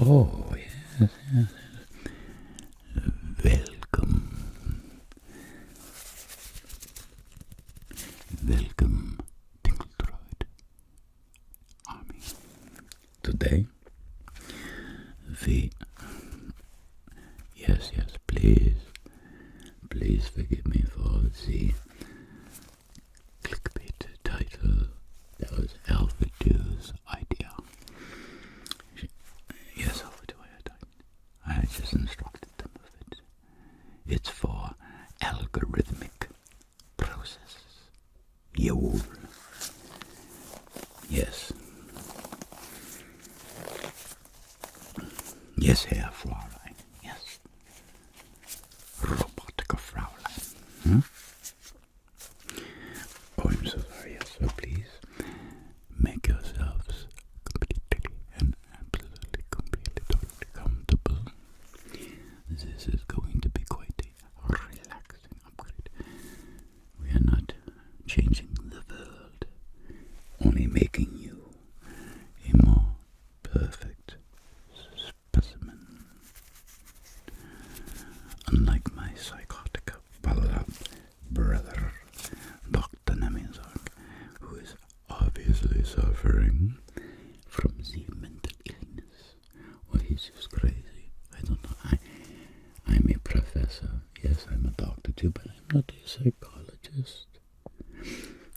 Oh, yes, yes. Welcome. Welcome, Tingularium Army. Today, yes, please forgive me for the clickbait title. That was Alpha 2's idea. Yes, Alpha 2, I just instructed them of it. It's for algorithmic processes. Jawohl. Yes. Yes, Herr Fräulein. Yes. Robotica Fräulein. Hmm? Oh, I'm so sorry. Yes, so please make yourselves completely and absolutely totally comfortable. This is going to be quite a relaxing upgrade. We are not changing the world, only making you a more perfect specimen. Unlike my psychotic brother, Dr. Nemizak, who is obviously suffering from the mental illness, or he's just crazy. I don't know. I'm a professor. Yes, I'm a doctor too, but I'm not a psychologist.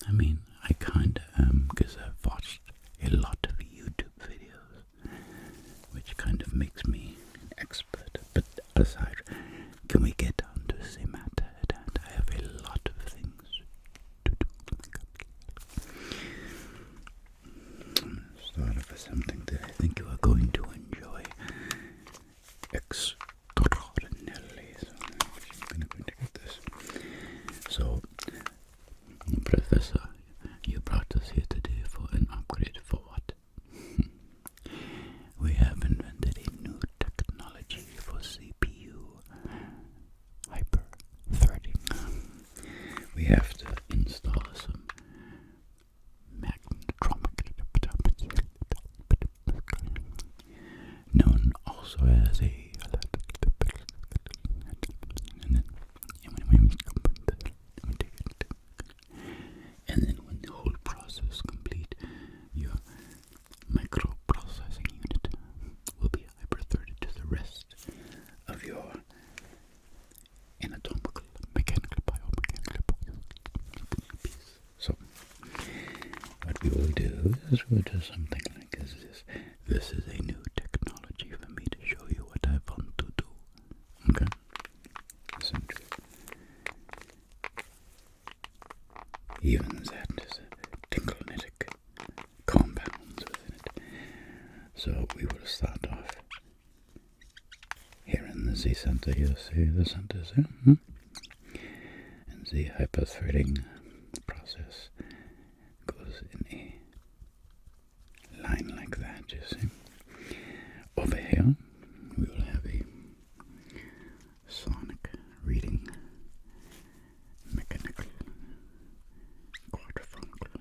I mean, I kinda am, because I've watched a lot of YouTube videos, which kind of makes me an expert. But aside, can we get on to the matter at hand? I have a lot of things to do. I'm going to start off with something that I think you are going to enjoy extraordinarily. So I'm going to get this. So, Professor, you brought us here today for an upgrade for what? We have invented a new technology for CPU hyperthreading. We have to install some known also as a and then when the whole process is complete, your microprocessing unit will be hyperthreaded to the rest of your anatomical, mechanical, biomechanical piece. So, what we will do is we'll do something like this. This is a new technology for me to show you what I want to do. Okay? Essentially. Even that is a tingularium compounds within it. So we will start off here in the Z center. You'll see the centers there. And the hyperthreading process goes in a line like that, you see. Over here, we will have a sonic reading mechanical quadriphonical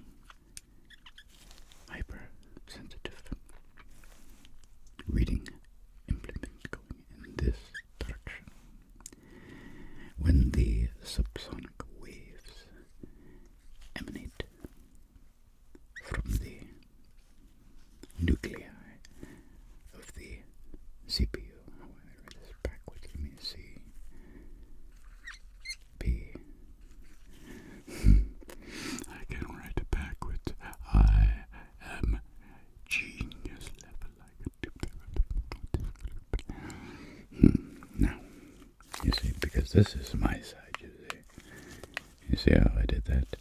hypersensitive reading implement going in this direction. When the subsonic waves emanate from the nuclei of the CPU. How do I read this backwards? Let me see. P. I can write it backwards. I am genius level. Now, you see, because this is my side, you see. You see how I did that?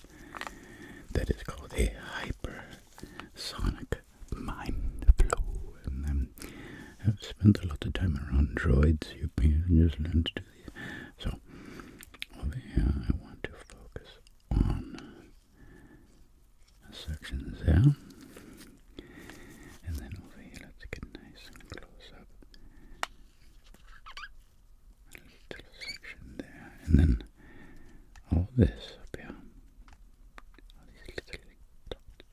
That is called a hypersonic mind flow. And I've spent a lot of time around droids. You can just learn to do these. So, over here, I want to focus on sections there. And then over here, let's get nice and close up. A little section there. And then all this up here. All these little dots.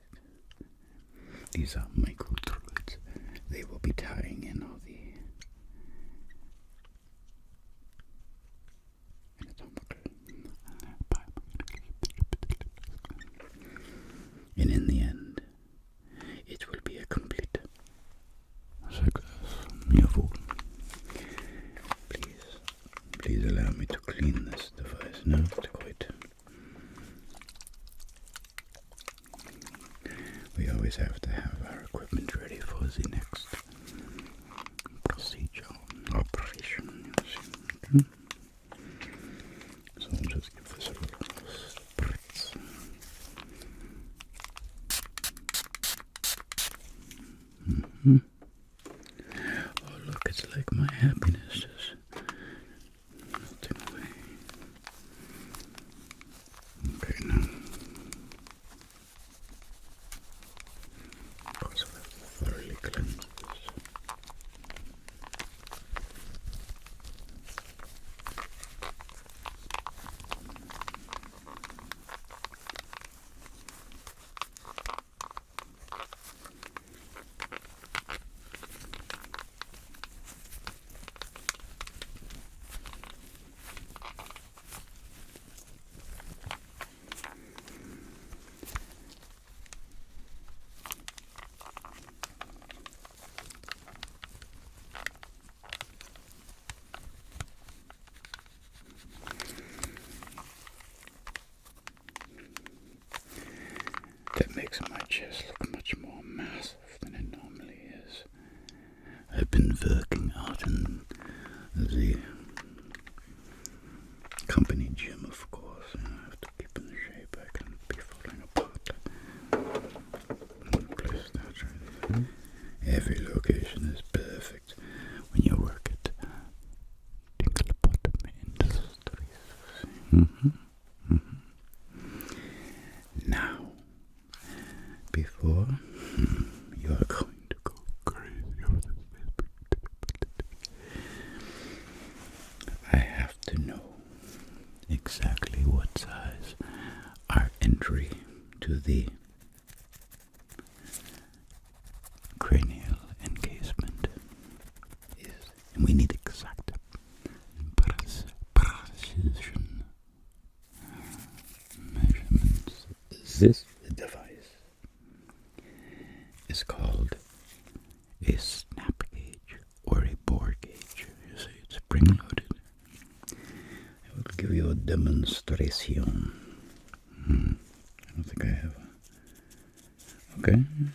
These are microthreads. They will be tying in all the And in the end, it will be a complete success. Jawohl. Please allow me to clean this device now. We always have to have our equipment ready for the next procedure, operation. Okay? So I'll just give this a little spritz. Oh look, it's like my happiness just melting away. Okay, now. Of course, I'll have to thoroughly cleanse this. That makes my chest look much more massive than it normally is. I've been working out in the company gym, of course, and I have to keep in shape. I can't be falling apart. Place that right there. Every location is perfect when you work at Industries. Now, before you are going to go crazy over this, I have to know exactly what size our entry to the cranial encasement is, and we need exact precision measurements. This device is called a snap gauge or a bore gauge. You see, it's spring-loaded. I will give you a demonstration. I don't think I have a... Okay, yeah,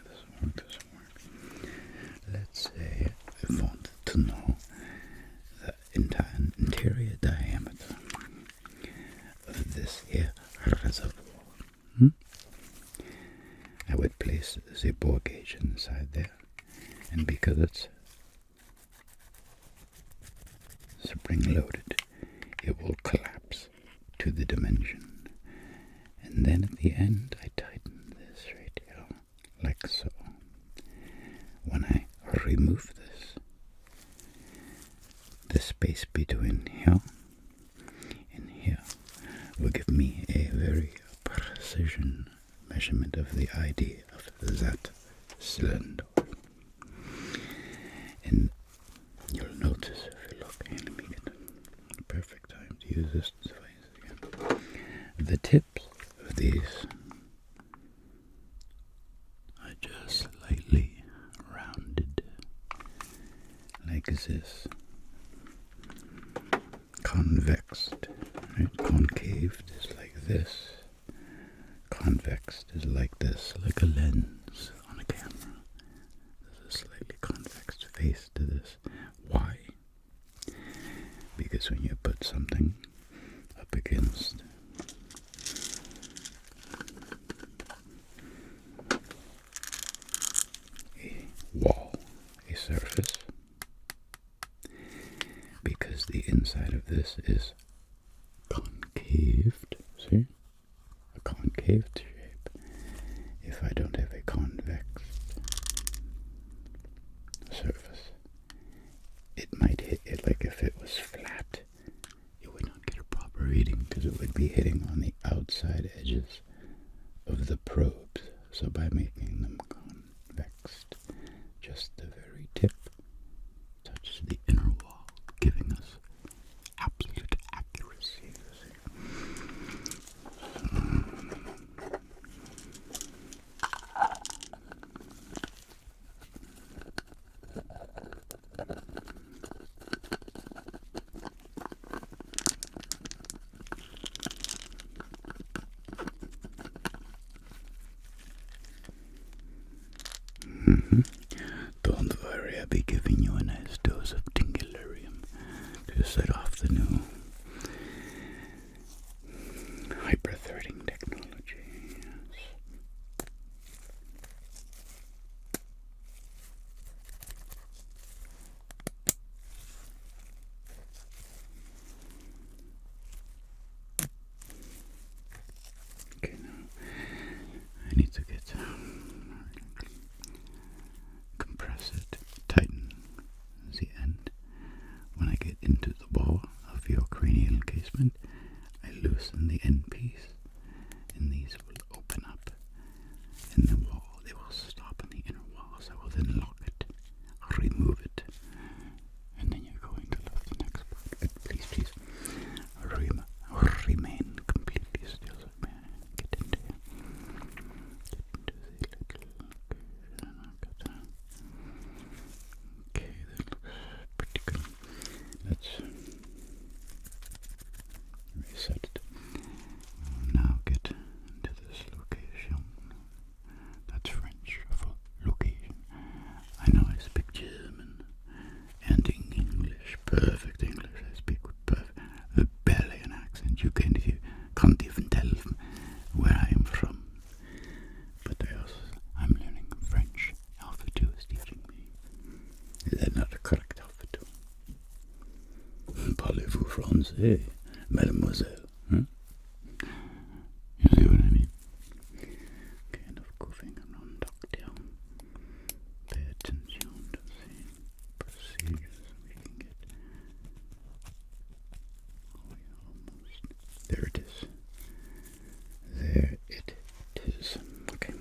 this will work. Let's say I want to know the interior diameter of this here reservoir. I would place the bore gauge inside there, and because it's spring-loaded, it will collapse to the dimension. And then at the end, I tighten this right here, like so. When I remove this, the space between here and here will give me a very precision measurement of the idea of that cylinder. And you'll notice if you look, and let me get the perfect time to use this device again. The tips of these are just slightly rounded, like this. Convexed, right? Concaved is like this. Convexed is like this, like a lens on a camera. There's a slightly convex face to this. Why? Because when you put something up against a wall, a surface, because the inside of this is concaved, see? A concaved shape. If I don't have a convex surface, it might hit it like if it was flat. It would not get a proper reading because it would be hitting on the outside edges of the probes. So by making them convexed, just the very tip touches the inner wall, giving us absolute accuracy. I need to get compress it, tighten the end. When I get into the ball of your cranial encasement, I loosen the end piece, and these will open up in the wall. They will stop in the inner walls. I will then lock it, remove it, and then you're going to lift the next part. But please, remain completely still. So may I get into the little. Okay, that looks pretty good. Let's reset it. We'll now get into this location. That's French for location. I know I speak German and English, perfect English. I speak with perfect, barely an accent. You can't even tell where I am from. But I'm learning French. Alpha 2 is teaching me. Is that not the correct Alpha 2? Parlez-vous français, mademoiselle? Huh? You see what I mean? Okay, enough goofing around, doctor. Pay attention to the procedures we can get. Oh, yeah, almost. There it is. There it is. Okay.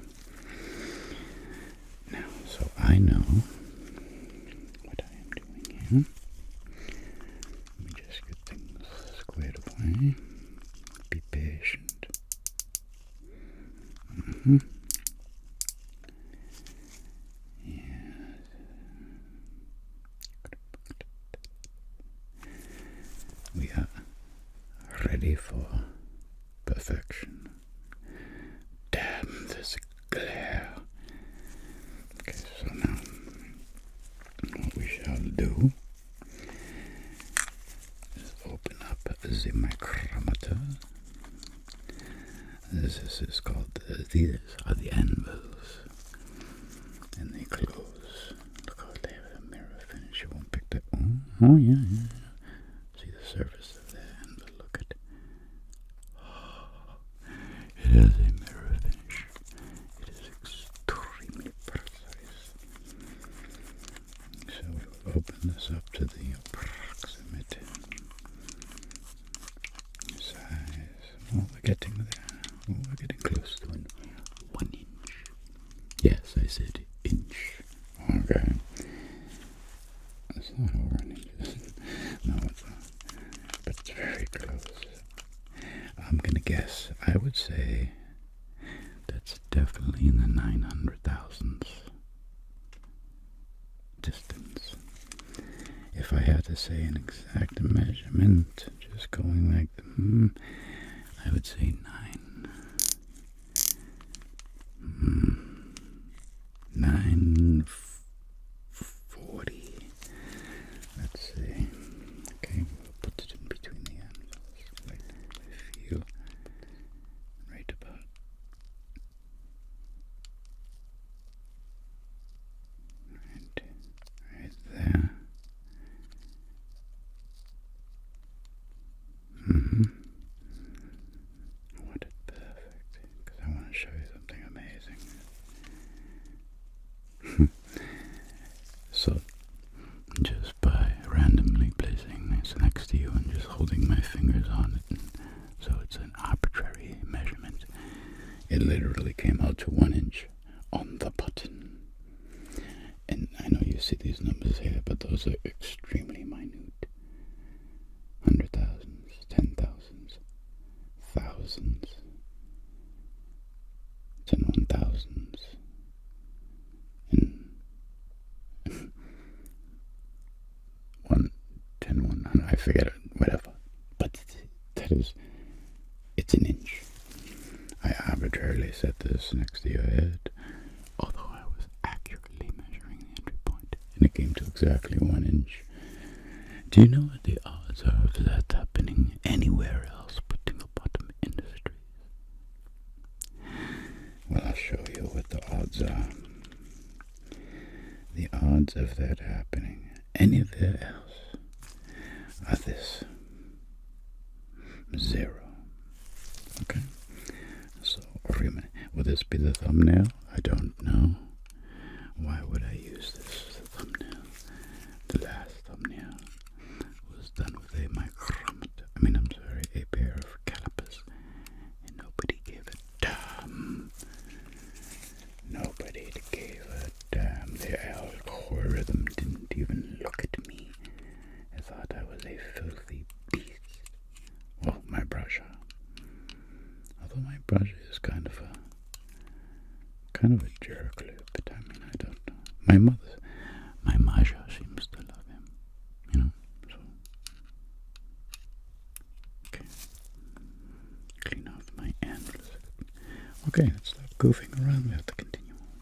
Now, so I know what I am doing here. Let me just get things squared away. Be patient. Yes. We are ready for perfection. Damn this glare. Okay, so now what we shall do is open up the micrometer. This is called, these are the anvils, and they close. Look how they have a mirror finish. You won't pick that. Oh yeah. See the surface of the anvil. Look at it. Oh, it has a mirror finish. It is extremely precise. So we'll open this up to the approximate size. Oh, we're getting there. Oh, we're getting close to 1 inch. Yes, I said inch. Okay. That's not over an inch. No, it's not. But it's very close. I'm gonna guess. I would say that's definitely in the 900,000th distance. If I had to say an exact measurement, just going like, I would say 940. Let's see. Okay, we'll put it in between the anvils. Right, I feel right about right there. I want it perfect because I want to show you something amazing. So, just by randomly placing this next to you and just holding my fingers on it, so it's an arbitrary measurement, it literally came out to 1 inch on the button. And I know you see these numbers here, but those are extremely minute. 100,000s, 10,000s, thousands, 10,000s, and 100. I forget it, whatever. But it's an inch. I arbitrarily set this next to your head, although I was accurately measuring the entry point, and it came to exactly 1 inch. Do you know what the odds are of that happening anywhere else but tingle-bottom industries? Well, I'll show you what the odds are. The odds of that happening anywhere else are this. 0. Okay? So, with this be the thumbnail? I don't know. Why would I use this as a thumbnail? The last thumbnail was done with a micrometer. A pair of calipers. And nobody gave a damn. Nobody gave a damn. The algorithm didn't even look at me. I thought I was a filthy beast. Well, my brush. Although my brush is kind of a jerk, but I don't know. My Masha seems to love him, so. Okay. Clean off my hand for a second. Okay, let's stop goofing around. We have to continue on.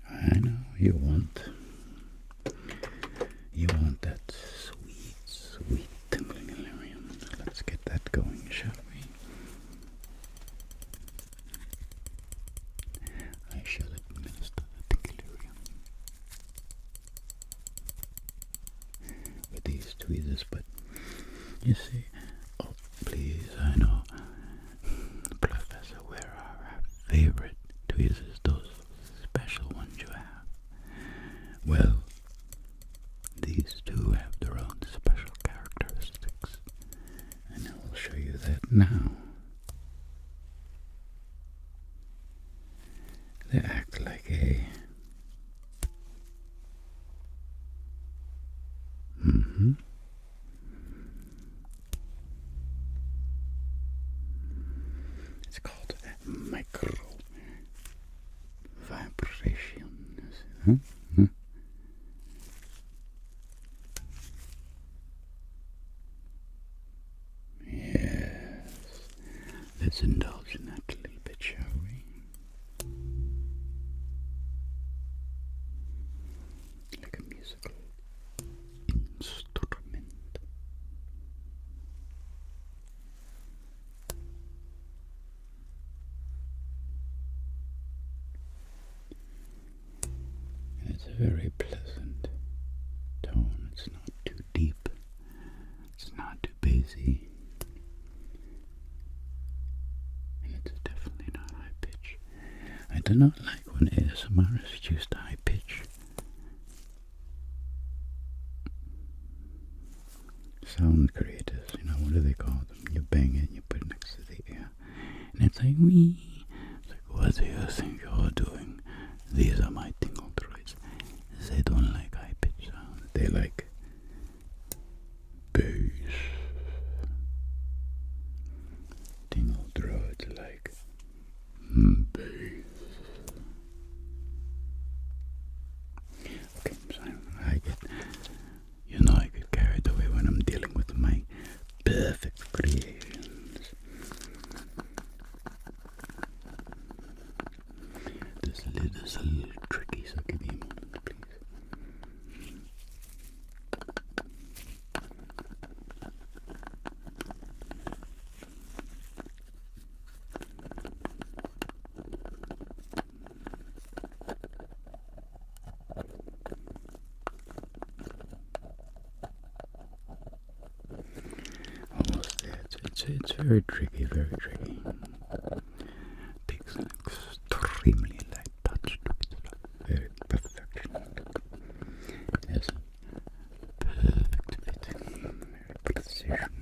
I know you want that sweet tingularium. Let's get that going, shall we? I shall administer the tingularium with these tweezers, but you see, oh please, I know, Professor, where are our favorite tweezers, those special ones you have? Well, these two have their own special characteristics, and I will show you that now. They act like a it's called micro vibrations. Yes. Let's indulge in that a little bit, shall we? Like a musical instrument. And it's a very pleasant tone. It's not too deep. It's not too bassy. And it's definitely not high pitch. I do not like when ASMR is used high pitch. Sound creators, what do they call them? You bang it and you put it next to the ear. And it's like, wee. It's like, what do you think you're doing? These are my tingle droids. They don't like high pitch sounds. They like bass. Tingle droids like bass. Okay, so I get carried away when I'm dealing with my perfect creations. This lid is a little tricky, so give me a moment, please. Almost there. It's very tricky, very tricky. Takes an extremely light touch to get it very perfection. Yes, perfect fitting, very precision.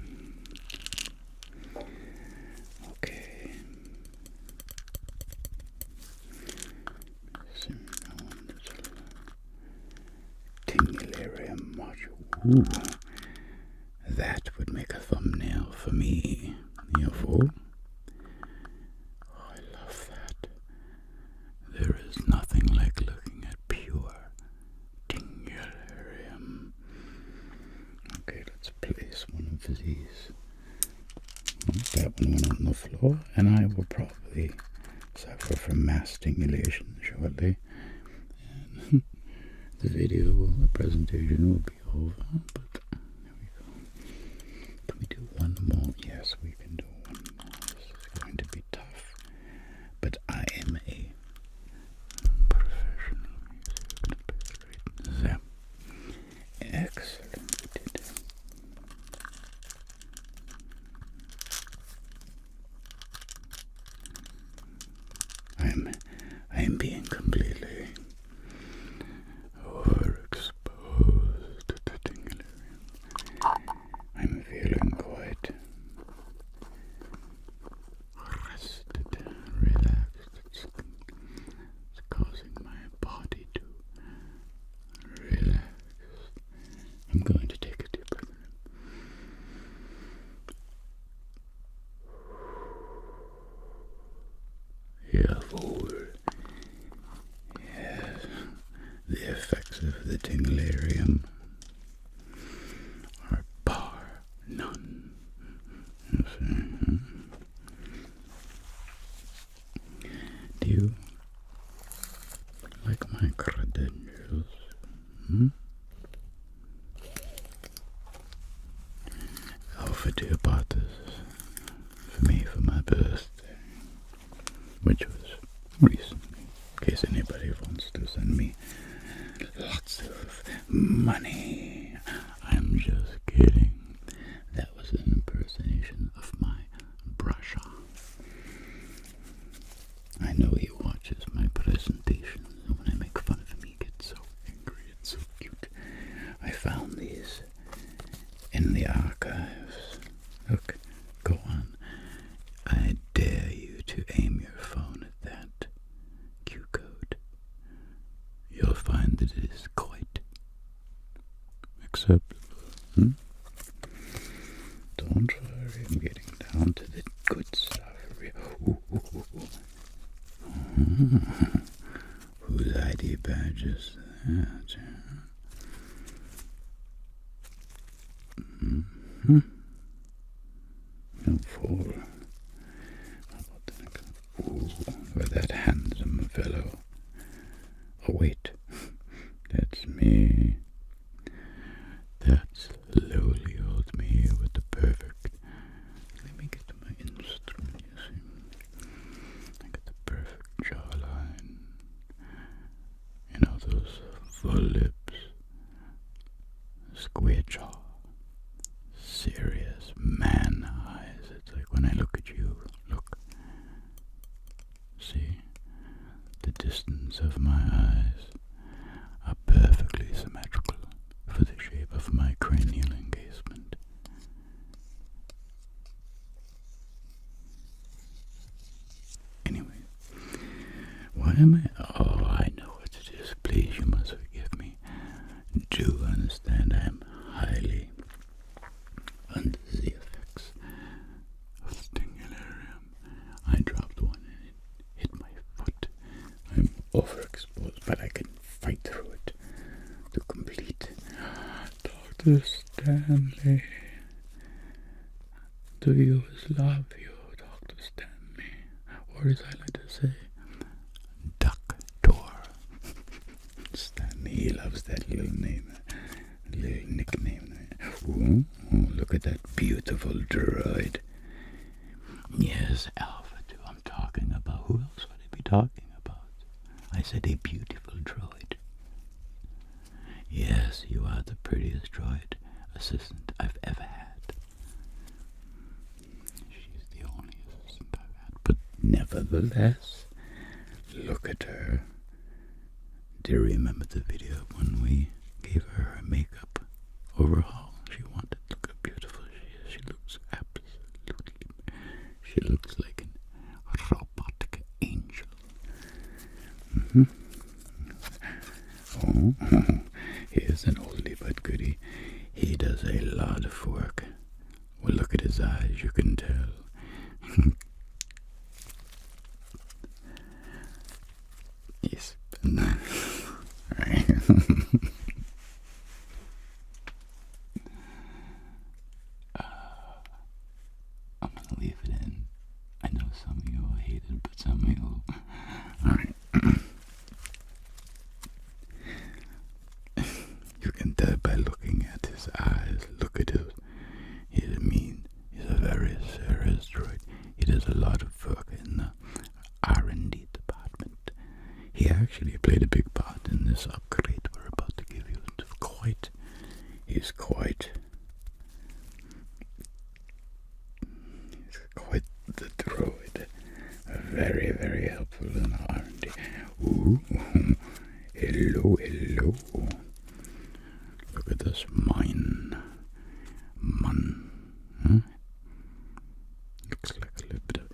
Okay. So now on this tingularium module. Ooh. That would make a thumbnail for me, you fool. Oh, I love that. There is nothing like looking at pure tingularium. Okay, let's place one of these. That one went on the floor, and I will probably suffer from mass stimulation shortly. And the presentation will be over, but can we do one more? Yes, we can do one more. This is going to be tough. But I am a professional music. There. Excellent. being completely overexposed to the tingularium. I'm feeling quite rested, relaxed. It's causing my body to relax. I'm going to take a deep breath in. Jawohl. Yes, the effects of the tingularium are bar none. Do you like my credentials? Alpha Two bought this for me for my birthday, which was recently, in case anybody wants to send me lots of money. I'm just kidding. That was an impersonation of my brusher. I know he watches my presentations, and when I make fun of him, he gets so angry. It's so cute. I found these in the archives. Look, go on. I dare you to aim your phone at that Q code. You'll find that it is quite acceptable. Don't worry, I'm getting down to the good stuff. Whose ID badge is that? No, 4. How about the next one? For that handsome fellow. Oh, wait. That's me. That's lowly old me with the perfect. Let me get to my instrument, you see. I got the perfect jawline. You know, those full lips. Square jaw. Serious man eyes. It's like when I look at you, look. See? The distance of my eyes are perfectly symmetrical for the shape of my cranial encasement. Anyway, why am I? Oh, I know what it is. Please, you must forgive me. Do understand I am highly under the effects of stingularium. I dropped one and it hit my foot. I'm overexposed, but I can fight through it to complete. Dr. Stanley, do you love you, Dr. Stanley? Or as I like to say, Doctor. Stanley, he loves that little name, little nickname. Ooh, look at that beautiful droid. Yes, Alpha 2, I'm talking about. Who else would I be talking about? I said a beautiful droid. Yes, you are the prettiest droid assistant I've ever had. She's the only assistant I've had. But nevertheless, look at her. Do you remember the video when we gave her her makeup overhaul? She wanted to look how beautiful she is. She looks absolutely. She looks like a robotic angel. Oh, here's an oldie but goodie. He does a lot of work. Well, look at his eyes, you can tell. Yes. Right. I'm gonna leave it in. I know some of you will hate it, but some of you will. Alright. You can tell by looking at his eyes. Look at his. He's a very serious droid. He does a lot of work in the R&D department. He actually played a big part in this upgrade we're about to give you. He's quite the droid. Very, very helpful in R&D. Ooh, Ooh, hello, hello. Look at this mine. Huh? Looks like a little bit of,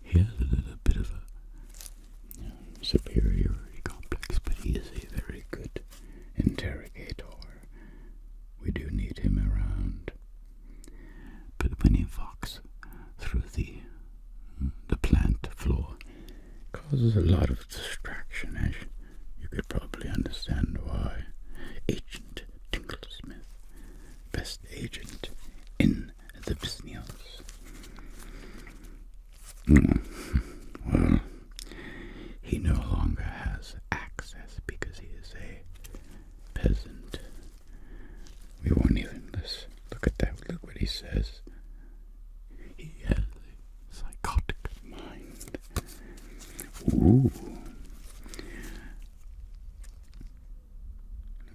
here's a little bit of a superiority complex, but he is a very good interrogator. We do need him around. But when he walks through the plant floor, causes a lot of distraction, as you could probably understand why. Agent Tinglesmith, best agent in the business. Well, he no longer has access because he is a peasant. We won't even look at that. Look what he says. He has a psychotic mind. Ooh.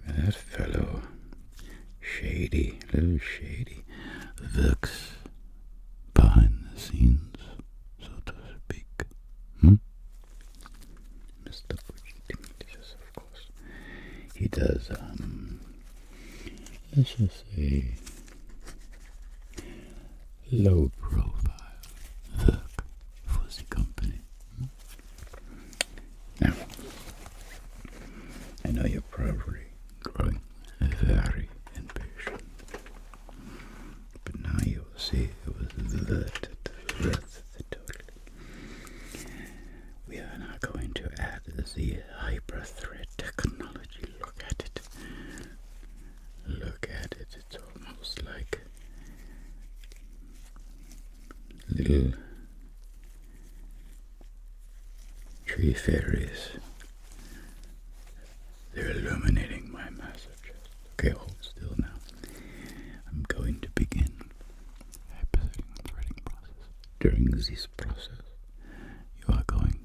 Look at that fellow. Shady, little shady. Works behind the scenes, so to speak. Mr. Bucci, of course. He does, let's just say, low profile work for the company. Now, I know you're probably growing very impatient, but now you will see it was worth it totally. We are now going to add the hyperthread technology. Look at it. Look at it. It's almost like little tree fairies. They're illuminating my massive chest. Okay, hold still now. I'm going to begin hyperthreading process. During this process, you are going